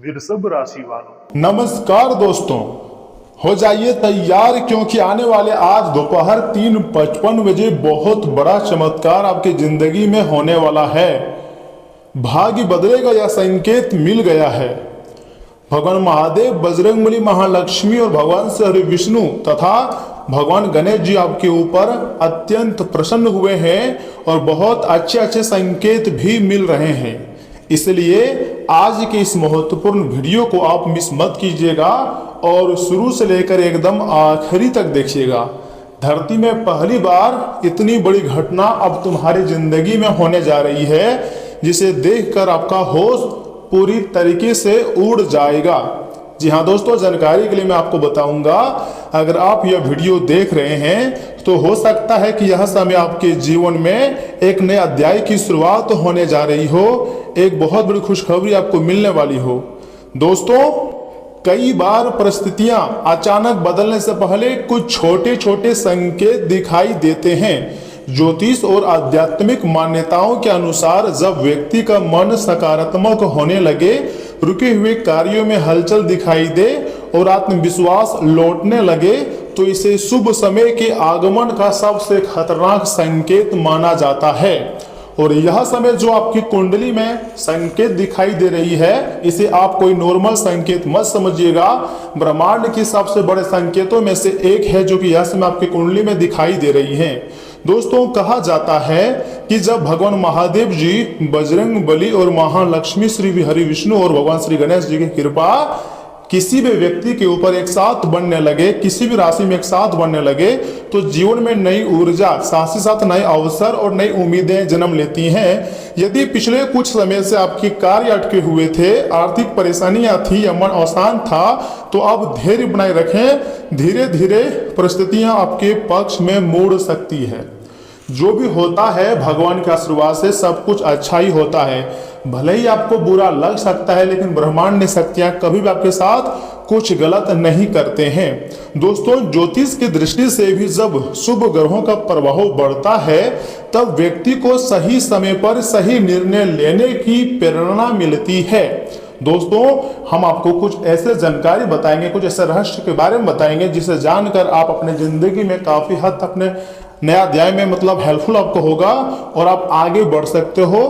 वृषभ राशि वालों। नमस्कार दोस्तों, हो जाइए तैयार क्योंकि आने वाले आज दोपहर 3:55 बजे बहुत बड़ा चमत्कार आपकी जिंदगी में होने वाला है। भाग्य बदलेगा या संकेत मिल गया है। भगवान महादेव, बजरंगबली, महालक्ष्मी और भगवान श्री विष्णु तथा भगवान गणेश जी आपके ऊपर अत्यंत प्रसन्न हुए हैं और बहुत अच्छे अच्छे संकेत भी मिल रहे हैं। इसलिए आज के इस महत्वपूर्ण वीडियो को आप मिस मत कीजिएगा और शुरू से लेकर एकदम आखिरी तक देखिएगा। धरती में पहली बार इतनी बड़ी घटना अब तुम्हारी जिंदगी में होने जा रही है जिसे देखकर आपका होश पूरी तरीके से उड़ जाएगा। जी हाँ दोस्तों, जानकारी के लिए मैं आपको बताऊंगा, अगर आप यह वीडियो देख रहे हैं तो हो सकता है कि यह समय आपके जीवन में एक नए अध्याय की शुरुआत होने जा रही हो, एक बहुत बड़ी खुशखबरी आपको मिलने वाली हो। दोस्तों, कई बार परिस्थितियां अचानक बदलने से पहले कुछ छोटे छोटे संकेत दिखाई देते हैं। ज्योतिष और आध्यात्मिक मान्यताओं के अनुसार जब व्यक्ति का मन सकारात्मक होने लगे, रुके हुए कार्यों में हलचल दिखाई दे और आत्मविश्वास लौटने लगे तो इसे शुभ समय के आगमन का सबसे खतरनाक संकेत माना जाता है। और यह समय जो आपकी कुंडली में संकेत दिखाई दे रही है, इसे आप कोई नॉर्मल संकेत मत समझिएगा। ब्रह्मांड के सबसे बड़े संकेतों में से एक है जो कि यह समय आपकी कुंडली में दिखाई दे रही है। दोस्तों, कहा जाता है कि जब भगवान महादेव जी, बजरंगबली और महालक्ष्मी, श्री हरि विष्णु और भगवान श्री गणेश जी की कृपा किसी भी व्यक्ति के ऊपर एक साथ बनने लगे, किसी भी राशि में एक साथ बनने लगे, तो जीवन में नई ऊर्जा, साथ ही साथ नए अवसर और नई उम्मीदें जन्म लेती हैं। यदि पिछले कुछ समय से आपके कार्य अटके हुए थे, आर्थिक परेशानियां थी या मन अशांत था, तो अब धैर्य बनाए रखें। धीरे धीरे परिस्थितियां आपके पक्ष में मुड़ सकती है। जो भी होता है भगवान के आशीर्वाद से सब कुछ अच्छा ही होता है। भले ही आपको बुरा लग सकता है, लेकिन ब्रह्मांड ने शक्तियां कभी भी आपके साथ कुछ गलत नहीं करते हैं। दोस्तों, ज्योतिष की दृष्टि से भी जब शुभ ग्रहों का प्रभाव बढ़ता है तब व्यक्ति को सही समय पर सही निर्णय लेने की प्रेरणा मिलती है। दोस्तों, हम आपको कुछ ऐसे जानकारी बताएंगे, कुछ ऐसे रहस्य के बारे में बताएंगे जिसे जानकर आप अपने जिंदगी में काफी हद तक अपने नया अध्याय में हेल्पफुल आपको होगा और आप आगे बढ़ सकते हो।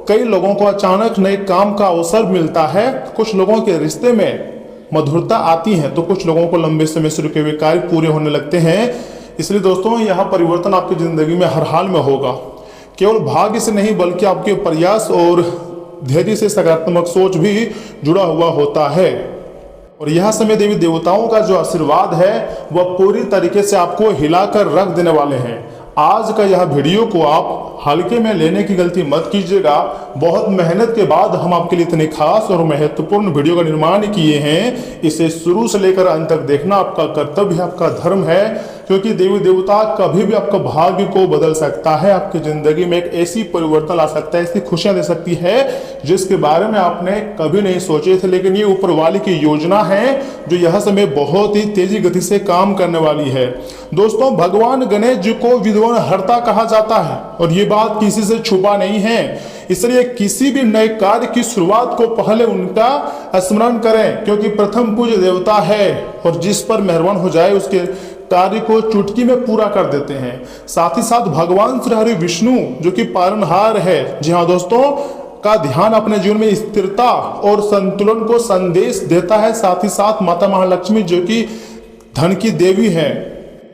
कई लोगों को अचानक नए काम का अवसर मिलता है, कुछ लोगों के रिश्ते में मधुरता आती है, तो कुछ लोगों को लंबे समय से रुके हुए कार्य पूरे होने लगते हैं। इसलिए दोस्तों, यह परिवर्तन आपकी जिंदगी में हर हाल में होगा। केवल भाग्य से नहीं बल्कि आपके प्रयास और धैर्य से सकारात्मक सोच भी जुड़ा हुआ होता है। और यह समय देवी देवताओं का जो आशीर्वाद है वह पूरी तरीके से आपको हिलाकर रख देने वाले हैं। आज का यह वीडियो को आप हल्के में लेने की गलती मत कीजिएगा। बहुत मेहनत के बाद हम आपके लिए इतने खास और महत्वपूर्ण वीडियो का निर्माण किए हैं। इसे शुरू से लेकर अंत तक देखना आपका कर्तव्य है, आपका धर्म है, क्योंकि देवी देवता कभी भी आपका भाग्य को बदल सकता है। आपकी जिंदगी में एक ऐसी परिवर्तन ला सकता है, ऐसी खुशियां दे सकती है जिसके बारे में आपने कभी नहीं सोचे थे। लेकिन ये ऊपर वाली की योजना है जो यह समय बहुत ही तेजी गति से काम करने वाली है। दोस्तों, भगवान गणेश जी को विद्वान हर्ता कहा जाता है और ये बात किसी से छुपा नहीं है। इसलिए किसी भी नए कार्य की शुरुआत को पहले उनका स्मरण करें, क्योंकि प्रथम पूज्य देवता है और जिस पर मेहरबान हो जाए उसके कार्य को चुटकी में पूरा कर देते हैं। साथ ही साथ भगवान श्री हरि विष्णु जो कि पालनहार है, जी हाँ दोस्तों, का ध्यान अपने जीवन में स्थिरता और संतुलन को संदेश देता है। साथ ही साथ माता महालक्ष्मी जो कि धन की देवी है,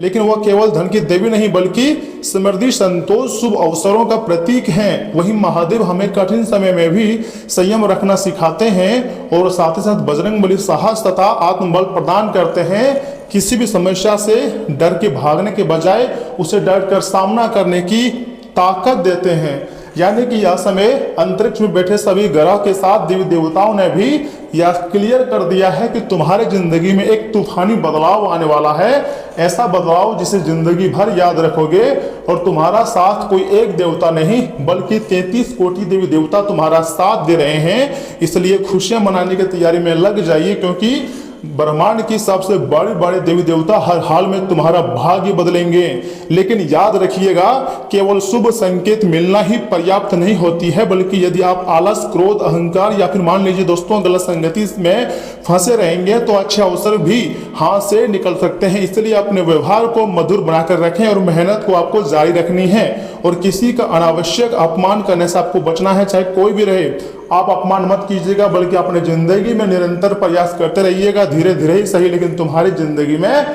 लेकिन वह केवल धन की देवी नहीं बल्कि समृद्धि, संतोष, शुभ अवसरों का प्रतीक हैं। वही महादेव हमें कठिन समय में भी संयम रखना सिखाते हैं और साथ ही साथ बजरंगबली साहस तथा आत्मबल प्रदान करते हैं। किसी भी समस्या से डर के भागने के बजाय उसे डर कर सामना करने की ताकत देते हैं। यानी कि यह समय अंतरिक्ष में बैठे सभी ग्रह के साथ देवी देवताओं ने भी यह क्लियर कर दिया है कि तुम्हारे जिंदगी में एक तूफानी बदलाव आने वाला है। ऐसा बदलाव जिसे जिंदगी भर याद रखोगे और तुम्हारा साथ कोई एक देवता नहीं बल्कि 33 कोटि देवी देवता तुम्हारा साथ दे रहे हैं। इसलिए खुशियां मनाने की तैयारी में लग जाइए, क्योंकि ब्रह्मांड की सबसे बड़े बड़े देवी देवता हर हाल में तुम्हारा भाग्य बदलेंगे। लेकिन याद रखिएगा, केवल शुभ संकेत मिलना ही पर्याप्त नहीं होती है, बल्कि यदि आप आलस, क्रोध, अहंकार या फिर मान लीजिए दोस्तों गलत संगति में फंसे रहेंगे तो अच्छे अवसर भी हाथ से निकल सकते हैं। इसलिए अपने व्यवहार को मधुर बनाकर रखें और मेहनत को आपको जारी रखनी है। और किसी का अनावश्यक अपमान करने से आपको बचना है, चाहे कोई भी रहे। आप अपमान मत कीजिएगा, बल्कि अपने जिंदगी में निरंतर प्रयास करते रहिएगा। धीरे धीरे ही सही, लेकिन तुम्हारी जिंदगी में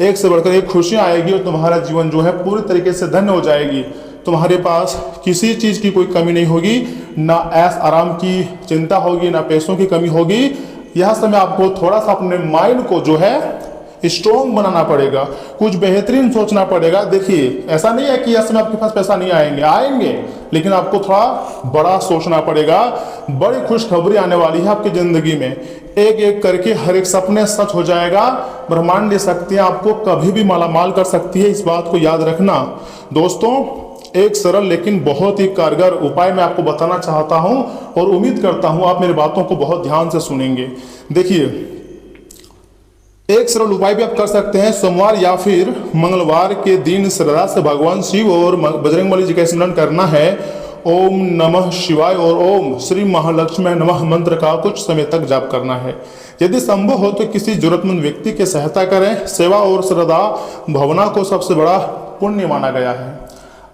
एक से बढ़कर एक खुशियां आएगी और तुम्हारा जीवन जो है पूरी तरीके से धन्य हो जाएगी। तुम्हारे पास किसी चीज की कोई कमी नहीं होगी, ना ऐश आराम की चिंता होगी, ना पैसों की कमी होगी। यह समय आपको थोड़ा सा अपने माइंड को जो है स्ट्रॉन्ग बनाना पड़ेगा, कुछ बेहतरीन सोचना पड़ेगा। देखिए, ऐसा नहीं है कि ऐसे में आपके पास पैसा नहीं आएंगे, लेकिन आपको थोड़ा बड़ा सोचना पड़ेगा। बड़ी खुशखबरी आने वाली है आपकी जिंदगी में। एक एक करके हर एक सपने सच हो जाएगा। ब्रह्मांडीय शक्तियां आपको कभी भी मालामाल कर सकती है, इस बात को याद रखना। दोस्तों, एक सरल लेकिन बहुत ही कारगर उपाय मैं आपको बताना चाहता हूं और उम्मीद करता हूं आप मेरी बातों को बहुत ध्यान से सुनेंगे। देखिए, एक सरल उपाय भी आप कर सकते हैं। सोमवार या फिर मंगलवार के दिन श्रद्धा से भगवान शिव और बजरंगबली जी का स्मरण करना है। ओम नमः शिवाय और ओम श्री महालक्ष्मी नमः मंत्र का कुछ समय तक जाप करना है। यदि संभव हो तो किसी जरूरतमंद व्यक्ति की सहायता करें। सेवा और श्रद्धा भावना को सबसे बड़ा पुण्य माना गया है।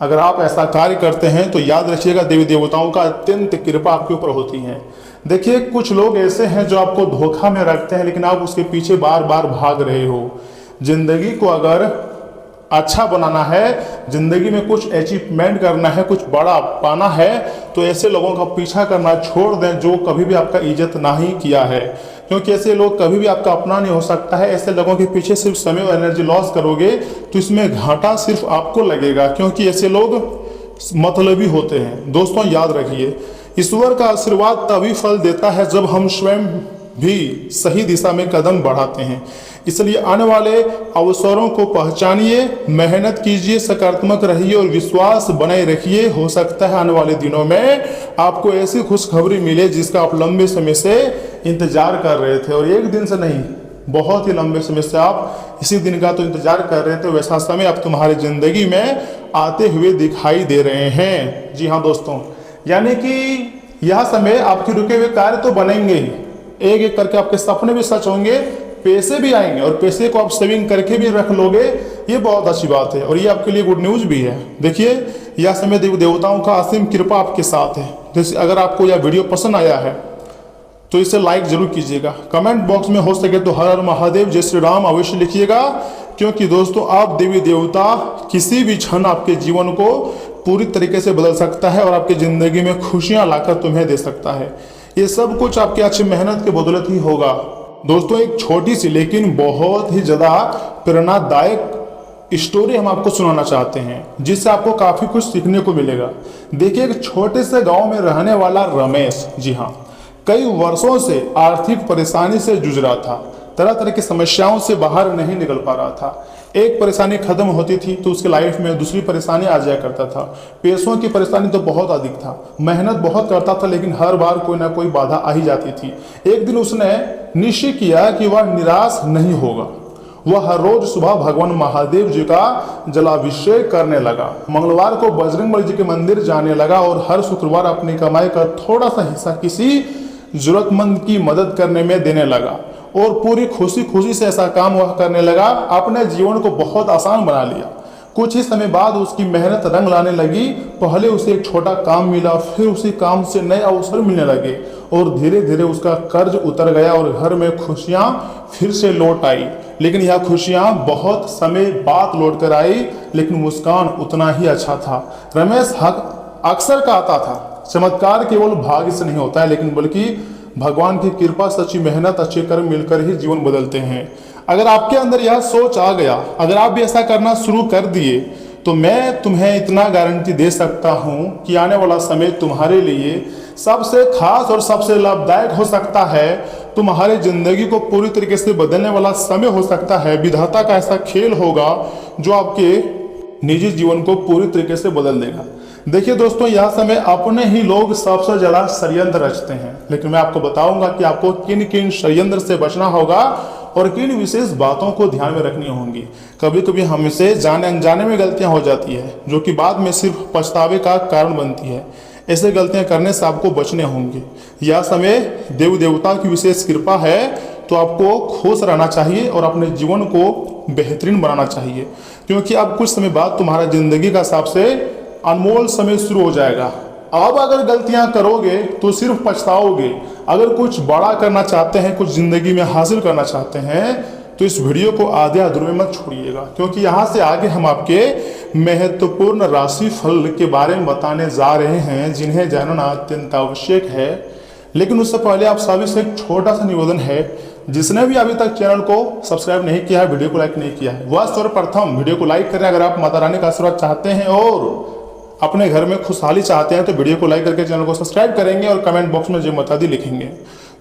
अगर आप ऐसा कार्य करते हैं तो याद रखिएगा, देवी देवताओं का अत्यंत कृपा आपके ऊपर होती है। देखिए, कुछ लोग ऐसे हैं जो आपको धोखा में रखते हैं, लेकिन आप उसके पीछे बार बार भाग रहे हो। जिंदगी को अगर अच्छा बनाना है, जिंदगी में कुछ अचीवमेंट करना है, कुछ बड़ा पाना है, तो ऐसे लोगों का पीछा करना छोड़ दें जो कभी भी आपका इज्जत नहीं किया है, क्योंकि ऐसे लोग कभी भी आपका अपना नहीं हो सकता है। ऐसे लोगों के पीछे सिर्फ समय और एनर्जी लॉस करोगे तो इसमें घाटा सिर्फ आपको लगेगा, क्योंकि ऐसे लोग मतलबी होते हैं। दोस्तों, याद रखिए, ईश्वर का आशीर्वाद तभी फल देता है जब हम स्वयं भी सही दिशा में कदम बढ़ाते हैं। इसलिए आने वाले अवसरों को पहचानिए, मेहनत कीजिए, सकारात्मक रहिए और विश्वास बनाए रखिए। हो सकता है आने वाले दिनों में आपको ऐसी खुशखबरी मिले जिसका आप लंबे समय से इंतजार कर रहे थे, और एक दिन से नहीं, बहुत ही लंबे समय से आप इसी दिन का तो इंतजार कर रहे थे। वैसा समय अब तुम्हारी जिंदगी में आते हुए दिखाई दे रहे हैं। जी हाँ दोस्तों, यानी कि यह समय आपके रुके हुए कार्य तो बनेंगे ही, एक एक करके आपके सपने भी सच होंगे, पैसे भी आएंगे, और पैसे को आप सेविंग करके भी रख लोगे। ये बहुत अच्छी बात है और ये आपके लिए गुड न्यूज भी है। देखिए, यह समय देवी देवताओं का असीम कृपा आपके साथ है। जैसे अगर आपको यह वीडियो पसंद आया है तो इसे लाइक जरूर कीजिएगा। कमेंट बॉक्स में हो सके तो हर हर महादेव, जय श्री राम अवश्य लिखिएगा, क्योंकि दोस्तों आप देवी देवता किसी भी क्षण आपके जीवन को पूरी तरीके से बदल सकता है और आपकी जिंदगी में खुशियां लाकर तुम्हें दे सकता है। ये सब कुछ आपकी अच्छी मेहनत के बदौलत ही होगा। दोस्तों, एक छोटी सी लेकिन बहुत ही ज्यादा प्रेरणादायक स्टोरी हम आपको सुनाना चाहते हैं, जिससे आपको काफी कुछ सीखने को मिलेगा। देखिए, एक छोटे से गांव में रहने वाला रमेश, जी हाँ, कई वर्षों से आर्थिक परेशानी से जूझ रहा था। तरह तरह की समस्याओं से बाहर नहीं निकल पा रहा था। एक परेशानी खत्म होती थी तो उसके लाइफ में दूसरी परेशानी आ जाया करता था। पैसों की परेशानी तो बहुत अधिक था, मेहनत बहुत करता था, लेकिन हर बार कोई ना कोई बाधा आ ही जाती थी। एक दिन उसने निश्चय किया कि वह निराश नहीं होगा। वह हर रोज सुबह भगवान महादेव जी का जलाभिषेक करने लगा, मंगलवार को बजरंगबली जी के मंदिर जाने लगा और हर शुक्रवार अपनी कमाई का थोड़ा सा हिस्सा किसी जरूरतमंद की मदद करने में देने लगा और पूरी खुशी खुशी से ऐसा काम वह करने लगा। अपने जीवन को बहुत आसान बना लिया। कुछ ही समय बाद उसकी मेहनत रंग लाने लगी। पहले उसे एक छोटा काम मिला, फिर उसी काम से नए अवसर मिलने लगे और धीरे धीरे उसका कर्ज उतर गया और घर में खुशियां फिर से लौट आई। लेकिन यह खुशियां बहुत समय बाद लौट कर आई, लेकिन मुस्कान उतना ही अच्छा था। रमेश अक्सर कहता था, चमत्कार केवल भाग्य से नहीं होता है, लेकिन बल्कि भगवान की कृपा, सच्ची मेहनत, अच्छे कर्म मिलकर ही जीवन बदलते हैं। अगर आपके अंदर यह सोच आ गया, अगर आप भी ऐसा करना शुरू कर दिए, तो मैं तुम्हें इतना गारंटी दे सकता हूं कि आने वाला समय तुम्हारे लिए सबसे खास और सबसे लाभदायक हो सकता है। तुम्हारी जिंदगी को पूरी तरीके से बदलने वाला समय हो सकता है। विधाता का ऐसा खेल होगा जो आपके निजी जीवन को पूरी तरीके से बदल देगा। देखिए दोस्तों, यह समय अपने ही लोग सबसे ज्यादा षड्यंत्र रचते हैं, लेकिन मैं आपको बताऊंगा कि आपको किन किन षड्यंत्र से बचना होगा और किन विशेष बातों को ध्यान में रखनी होंगी। कभी कभी हमसे जाने अनजाने में गलतियां हो जाती है जो कि बाद में सिर्फ पछतावे का कारण बनती है। ऐसे गलतियां करने से आपको बचने होंगे। यह समय देव देवता की विशेष कृपा है, तो आपको खुश रहना चाहिए और अपने जीवन को बेहतरीन बनाना चाहिए, क्योंकि अब कुछ समय बाद तुम्हारा जिंदगी का सबसे अनमोल समय शुरू हो जाएगा। अब अगर गलतियां करोगे तो सिर्फ पछताओगे। अगर कुछ बड़ा करना चाहते हैं, कुछ जिंदगी में हासिल करना चाहते हैं, तो इस वीडियो को आधे अधूरे में मत छोड़िएगा, क्योंकि यहाँ से आगे हम आपके महत्वपूर्ण राशि फल के बारे में बताने जा रहे हैं, जिन्हें जानना अत्यंत आवश्यक है। लेकिन उससे पहले आप सभी से एक छोटा सा निवेदन है, जिसने भी अभी तक चैनल को सब्सक्राइब नहीं किया है, वीडियो को लाइक नहीं किया है, वह सर्वप्रथम वीडियो को लाइक करें। अगर आप माता रानी का आशीर्वाद चाहते हैं और अपने घर में खुशहाली चाहते हैं, तो वीडियो को लाइक करके चैनल को सब्सक्राइब करेंगे और कमेंट बॉक्स में जय माता दी लिखेंगे।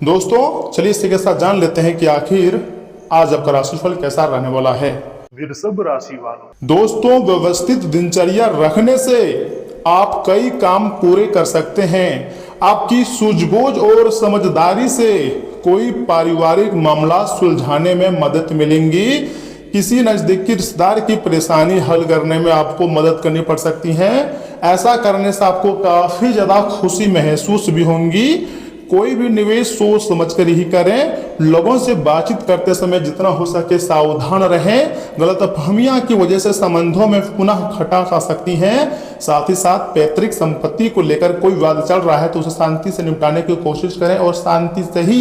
दोस्तों चलिए इसी के साथ जान लेते हैं कि आखिर आज आपका राशिफल कैसा रहने वाला है। वृषभ राशि वालों, दोस्तों व्यवस्थित दिनचर्या रखने से आप कई काम पूरे कर सकते हैं। आपकी सूझबूझ और समझदारी से कोई पारिवारिक मामला सुलझाने में मदद मिलेंगी। किसी नजदीकी रिश्तेदार की परेशानी हल करने में आपको मदद करनी पड़ सकती है। ऐसा करने से आपको काफी ज्यादा खुशी महसूस भी होंगी। कोई भी निवेश सोच समझ कर ही करें। लोगों से बातचीत करते समय जितना हो सके सावधान रहें। गलतफहमियां की वजह से संबंधों में पुनः खटास आ सकती हैं। साथ ही साथ पैतृक संपत्ति को लेकर कोई विवाद चल रहा है तो उसे शांति से निपटाने की कोशिश करें और शांति से ही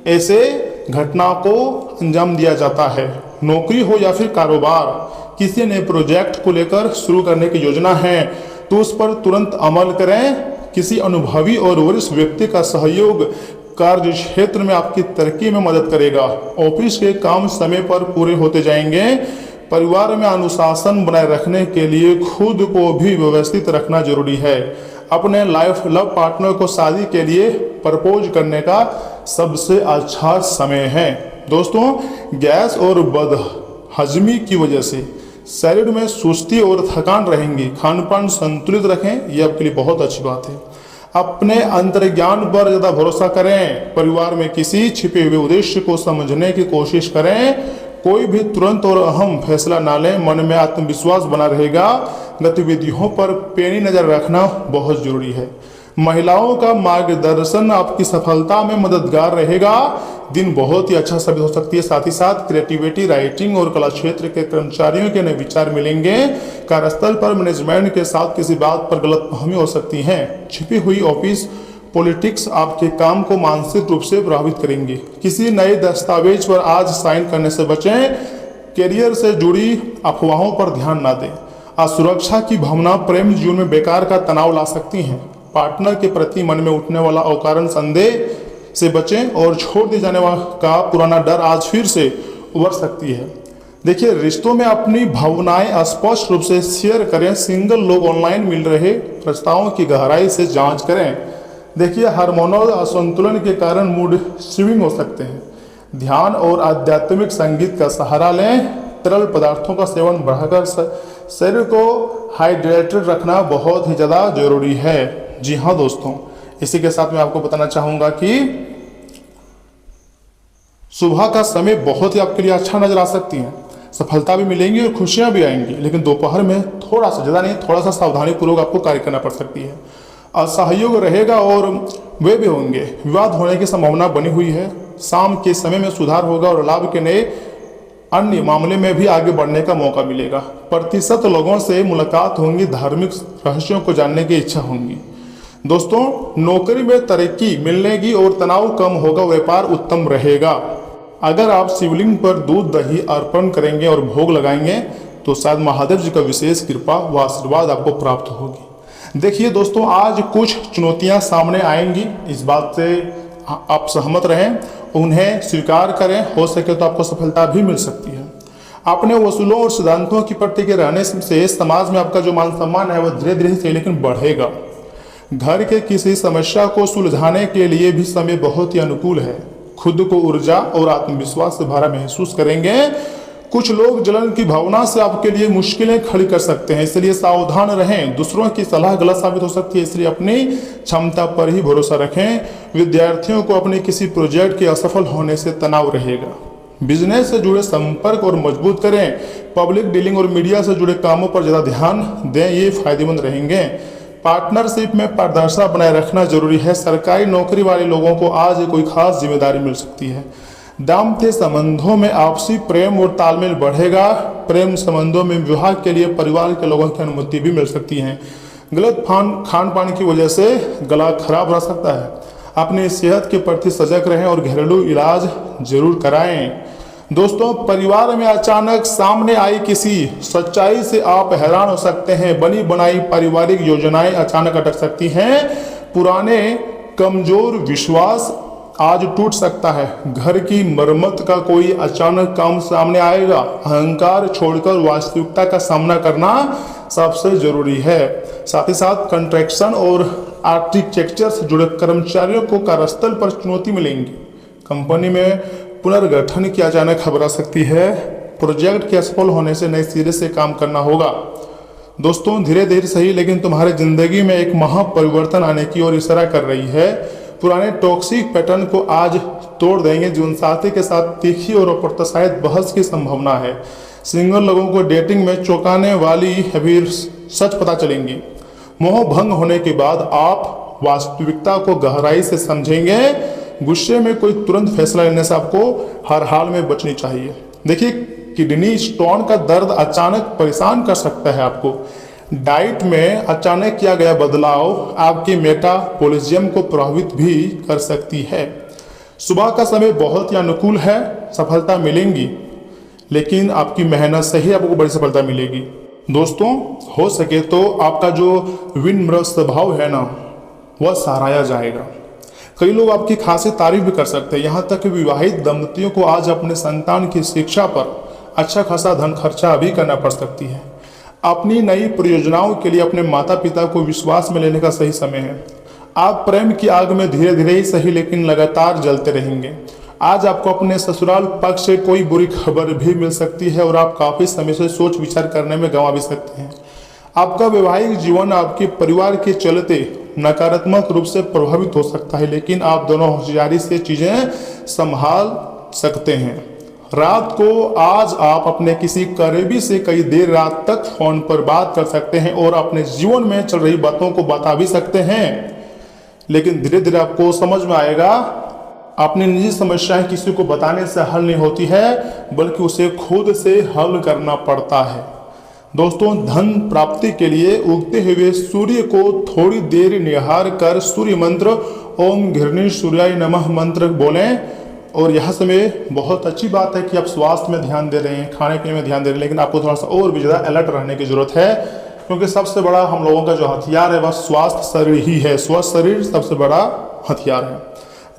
ऐसे घटना को अंजाम दिया जाता है। नौकरी हो या फिर कारोबार, किसी नए प्रोजेक्ट को लेकर शुरू करने की योजना है तो उस पर तुरंत अमल करें। किसी अनुभवी और वरिष्ठ व्यक्ति का सहयोग कार्य क्षेत्र में आपकी तरक्की में मदद करेगा। ऑफिस के काम समय पर पूरे होते जाएंगे। परिवार में अनुशासन बनाए रखने के लिए खुद को भी व्यवस्थित रखना जरूरी है। अपने लव पार्टनर को शादी के लिए प्रपोज करने का सबसे अच्छा समय है। दोस्तों गैस और बदहजमी की वजह से शरीर में सुस्ती और थकान रहेंगी। खान पान संतुलित रखें, यह आपके लिए बहुत अच्छी बात है। अपने अंतर्ज्ञान पर ज्यादा भरोसा करें। परिवार में किसी छिपे हुए उद्देश्य को समझने की कोशिश करें। कोई भी तुरंत और अहम फैसला ना लें। मन में आत्मविश्वास बना रहेगा। गतिविधियों पर पैनी नजर रखना बहुत जरूरी है। महिलाओं का मार्गदर्शन आपकी सफलता में मददगार रहेगा। दिन बहुत ही अच्छा साबित हो सकती है। साथ ही साथ क्रिएटिविटी, राइटिंग और कला क्षेत्र के कर्मचारियों के नए विचार मिलेंगे। कार्यस्थल पर मैनेजमेंट के साथ किसी बात पर गलतफहमी हो सकती है। छिपी हुई ऑफिस पॉलिटिक्स आपके काम को मानसिक रूप से प्रभावित करेंगे। किसी नए दस्तावेज पर आज साइन करने से बचें। करियर से जुड़ी अफवाहों पर ध्यान न दें। असुरक्षा की भावना प्रेम जीवन में बेकार का तनाव ला सकती हैं। पार्टनर के प्रति मन में उठने वाला अकारण संदेह से बचें और छोड़ दिए जाने का पुराना डर आज फिर से उभर सकती है। देखिए रिश्तों में अपनी भावनाएं स्पष्ट रूप से शेयर करें। सिंगल लोग ऑनलाइन मिल रहे प्रस्तावों की गहराई से जांच करें। देखिए हार्मोनल असंतुलन के कारण मूड स्विंग हो सकते हैं। ध्यान और आध्यात्मिक संगीत का सहारा लें। तरल पदार्थों का सेवन बढ़ाकर शरीर को हाइड्रेटेड रखना बहुत ही ज़्यादा जरूरी है। जी हाँ दोस्तों, इसी के साथ मैं आपको बताना चाहूँगा कि सुबह का समय बहुत ही आपके लिए अच्छा नजर आ सकती है। सफलता भी मिलेंगी और खुशियाँ भी आएंगी, लेकिन दोपहर में थोड़ा सा, ज़्यादा नहीं, थोड़ा सा सावधानी पूर्वक आपको कार्य करना पड़ सकती है। असहयोग रहेगा और वे भी होंगे। विवाद होने की संभावना बनी हुई है। शाम के समय में सुधार होगा और लाभ के नए अन्य मामले में भी आगे बढ़ने का मौका मिलेगा। प्रतिशत लोगों से मुलाकात होंगी। धार्मिक रहस्यों को जानने की इच्छा होंगी। दोस्तों नौकरी में तरक्की मिलेगी और तनाव कम होगा। व्यापार उत्तम रहेगा। अगर आप शिवलिंग पर दूध दही अर्पण करेंगे और भोग लगाएंगे तो शायद महादेव जी का विशेष कृपा व आशीर्वाद आपको प्राप्त होगी। देखिए दोस्तों आज कुछ चुनौतियां सामने आएंगी। इस बात से आप सहमत रहें, उन्हें स्वीकार करें। हो सके तो आपको सफलता भी मिल सकती है। अपने वसूलों और सिद्धांतों की प्रति के रहने से समाज में आपका जो मान सम्मान है वह धीरे धीरे से लेकिन बढ़ेगा। घर के किसी समस्या को सुलझाने के लिए भी समय बहुत ही अनुकूल है। खुद को ऊर्जा और आत्मविश्वास से भरा महसूस करेंगे। कुछ लोग जलन की भावना से आपके लिए मुश्किलें खड़ी कर सकते हैं, इसलिए सावधान रहें। दूसरों की सलाह गलत साबित हो सकती है, इसलिए अपनी क्षमता पर ही भरोसा रखें। विद्यार्थियों को अपने किसी प्रोजेक्ट के असफल होने से तनाव रहेगा। बिजनेस से जुड़े संपर्क और मजबूत करें। पब्लिक डीलिंग और मीडिया से जुड़े कामों पर ज़्यादा ध्यान दें, ये फायदेमंद रहेंगे। पार्टनरशिप में पारदर्शिता बनाए रखना जरूरी है। सरकारी नौकरी वाले लोगों को आज कोई खास जिम्मेदारी मिल सकती है। दाम्पत्य संबंधों में आपसी प्रेम और तालमेल बढ़ेगा। प्रेम संबंधों में विवाह के लिए परिवार के लोगों की अनुमति भी मिल सकती है। गलत खान पान की वजह से गला खराब रह सकता है। अपनी सेहत के प्रति सजग रहें और घरेलू इलाज जरूर कराएं। दोस्तों, परिवार में अचानक सामने आई किसी सच्चाई से आप हैरान हो सकते हैं। बनी बनाई पारिवारिक योजनाएं अचानक अटक सकती हैं। पुराने कमजोर विश्वास आज टूट सकता है। घर की मरम्मत का कोई अचानक काम सामने आएगा। अहंकार छोड़कर वास्तविकता का सामना करना सबसे जरूरी है। साथ ही साथ कंस्ट्रक्शन और आर्किटेक्चर से जुड़े कर्मचारियों को कार्यस्थल पर चुनौती मिलेंगी। कंपनी में पुनर्गठन की अचानक खबर आ सकती है। प्रोजेक्ट के असफल होने से नए सिरे से काम करना होगा। दोस्तों, धीरे धीरे सही लेकिन तुम्हारी जिंदगी में एक महापरिवर्तन आने की ओर इशारा कर रही है। पुराने टॉक्सिक पैटर्न को आज तोड़ देंगे। जीवनसाथी के साथ तीखी और अप्रत्याशित बहस की संभावना है। सिंगल लोगों को डेटिंग में चौंकाने वाली अभी सच पता चलेंगी। मोह भंग होने के बाद आप वास्तविकता को गहराई से समझेंगे। गुस्से में कोई तुरंत फैसला लेने से आपको हर हाल में बचनी चाहिए। देखिए, किडनी स्टोन का दर्द अचानक परेशान कर सकता है आपको। डाइट में अचानक किया गया बदलाव आपके मेटाबॉलिज्म को प्रभावित भी कर सकती है। सुबह का समय बहुत ही अनुकूल है। सफलता मिलेंगी, लेकिन आपकी मेहनत से ही आपको बड़ी सफलता मिलेगी। दोस्तों, हो सके तो आपका जो विनम्र स्वभाव है ना, वह सराहा जाएगा। कई लोग आपकी खासी तारीफ भी कर सकते हैं। यहाँ तक कि विवाहित दंपतियों को आज अपने संतान की शिक्षा पर अच्छा खासा धन खर्चा भी करना पड़ सकती है। अपनी नई परियोजनाओं के लिए अपने माता पिता को विश्वास में लेने का सही समय है। आप प्रेम की आग में धीरे धीरे ही सही लेकिन लगातार जलते रहेंगे। आज आपको अपने ससुराल पक्ष से कोई बुरी खबर भी मिल सकती है और आप काफी समय से सोच विचार करने में गंवा भी सकते हैं। आपका वैवाहिक जीवन आपके परिवार के चलते नकारात्मक रूप से प्रभावित हो सकता है, लेकिन आप दोनों होशियारी से चीजें संभाल सकते हैं। रात को आज आप अपने किसी करीबी से कई देर रात तक फोन पर बात कर सकते हैं और अपने जीवन में चल रही बातों को बता भी सकते हैं, लेकिन धीरे धीरे आपको समझ में आएगा अपनी निजी समस्याएं किसी को बताने से हल नहीं होती है, बल्कि उसे खुद से हल करना पड़ता है। दोस्तों, धन प्राप्ति के लिए उगते हुए सूर्य को थोड़ी देर निहार कर सूर्य मंत्र ओम घृणी सूर्याय नमः मंत्र बोलें। और यह समय बहुत अच्छी बात है कि आप स्वास्थ्य में ध्यान दे रहे हैं, खाने पीने में ध्यान दे रहे हैं, लेकिन आपको थोड़ा सा और भी ज़्यादा अलर्ट रहने की जरूरत है, क्योंकि सबसे बड़ा हम लोगों का जो हथियार है वह स्वास्थ्य शरीर ही है। स्वस्थ शरीर सबसे बड़ा हथियार है।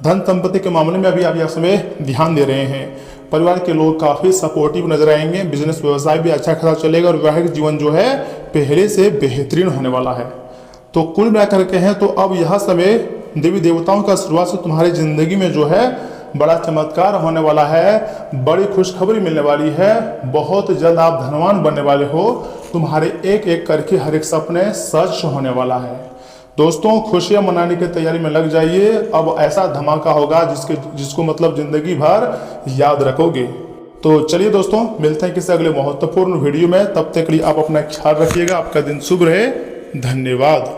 धन संपत्ति के मामले में अभी आप यह समय ध्यान दे रहे हैं। परिवार के लोग काफ़ी सपोर्टिव नजर आएंगे। बिजनेस व्यवसाय भी अच्छा खासा चलेगा और वैवाहिक जीवन जो है पहले से बेहतरीन होने वाला है। तो कुल मिलाकर के हैं तो अब यह समय देवी देवताओं का आशीर्वाद से तुम्हारी जिंदगी में जो है बड़ा चमत्कार होने वाला है। बड़ी खुशखबरी मिलने वाली है। बहुत जल्द आप धनवान बनने वाले हो। तुम्हारे एक एक करके हर एक सपने सच होने वाला है। दोस्तों, खुशियां मनाने की तैयारी में लग जाइए। अब ऐसा धमाका होगा जिसको मतलब जिंदगी भर याद रखोगे। तो चलिए दोस्तों, मिलते हैं किसी अगले महत्वपूर्ण वीडियो में। तब तक के लिए आप अपना ख्याल रखिएगा। आपका दिन शुभ रहे। धन्यवाद।